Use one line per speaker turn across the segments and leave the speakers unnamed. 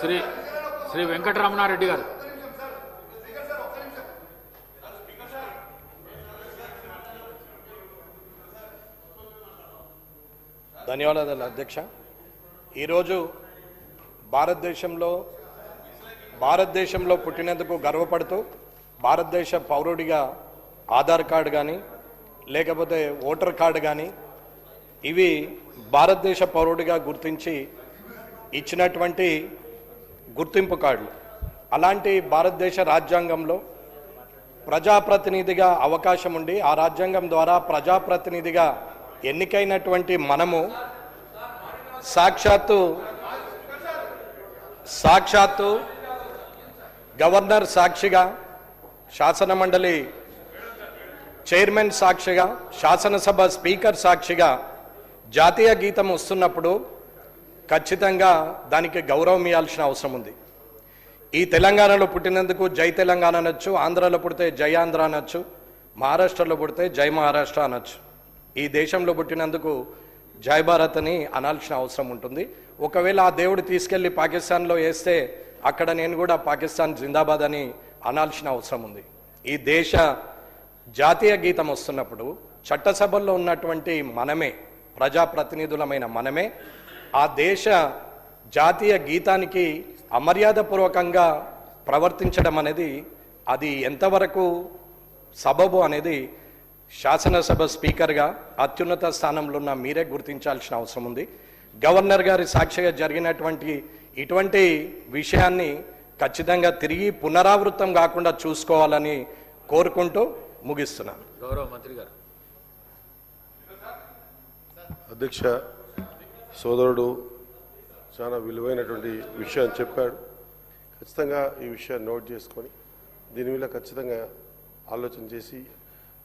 శ్రీ శ్రీ వెంకటరమణారెడ్డి గారు.
ధన్యవాదాలు అధ్యక్ష. ఈరోజు భారతదేశంలో పుట్టినందుకు గర్వపడుతూ భారతదేశ పౌరుడిగా ఆధార్ కార్డు కానీ లేకపోతే ఓటర్ కార్డు కానీ ఇవి భారతదేశ పౌరుడిగా గుర్తించి ఇచ్చినటువంటి గుర్తింపు కార్డులు. అలాంటి భారతదేశ రాజ్యాంగంలో ప్రజాప్రతినిధిగా అవకాశం ఉండి ఆ రాజ్యాంగం ద్వారా ప్రజాప్రతినిధిగా ఎన్నికైనటువంటి మనము సాక్షాత్తు గవర్నర్ సాక్షిగా, శాసనమండలి చైర్మన్ సాక్షిగా, శాసనసభ స్పీకర్ సాక్షిగా జాతీయ గీతం వస్తున్నప్పుడు ఖచ్చితంగా దానికి గౌరవం ఇవ్వాల్సిన అవసరం ఉంది. ఈ తెలంగాణలో పుట్టినందుకు జై తెలంగాణ అనొచ్చు, ఆంధ్రాలో పుడితే జై ఆంధ్ర అనొచ్చు, మహారాష్ట్రలో పుడితే జై మహారాష్ట్ర అనొచ్చు. ఈ దేశంలో పుట్టినందుకు జై భారత్ అని అనాల్సిన అవసరం ఉంటుంది. ఒకవేళ ఆ దేవుడు తీసుకెళ్లి పాకిస్తాన్లో వేస్తే అక్కడ నేను కూడా పాకిస్తాన్ జిందాబాద్ అని అనాల్సిన అవసరం ఉంది. ఈ దేశ జాతీయ గీతం వస్తున్నప్పుడు చట్టసభల్లో ఉన్నటువంటి మనమే, ప్రజాప్రతినిధులమైన మనమే ఆ దేశ జాతీయ గీతానికి అమర్యాదపూర్వకంగా ప్రవర్తించడం అనేది అది ఎంతవరకు సబబు అనేది శాసనసభ స్పీకర్గా అత్యున్నత స్థానంలో ఉన్న మీరే గుర్తించాల్సిన అవసరం ఉంది. గవర్నర్ గారి సాక్షిగా జరిగినటువంటి ఇటువంటి విషయాన్ని ఖచ్చితంగా తిరిగి పునరావృతం కాకుండా చూసుకోవాలని కోరుకుంటూ ముగిస్తున్నాను.
గౌరవ మంత్రి గారు.
అధ్యక్ష, సోదరుడు చాలా విలువైనటువంటి విషయం చెప్పాడు. ఖచ్చితంగా ఈ విషయాన్ని నోట్ చేసుకొని దీని మీద ఖచ్చితంగా ఆలోచన చేసి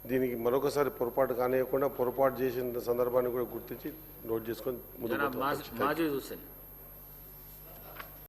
దీనికి మరొకసారి పొరపాటు కానివ్వకుండా పొరపాటు చేసిన సందర్భాన్ని కూడా గుర్తించి నోట్ చేసుకొని ముందుకు
మాజీ హుస్సేన్.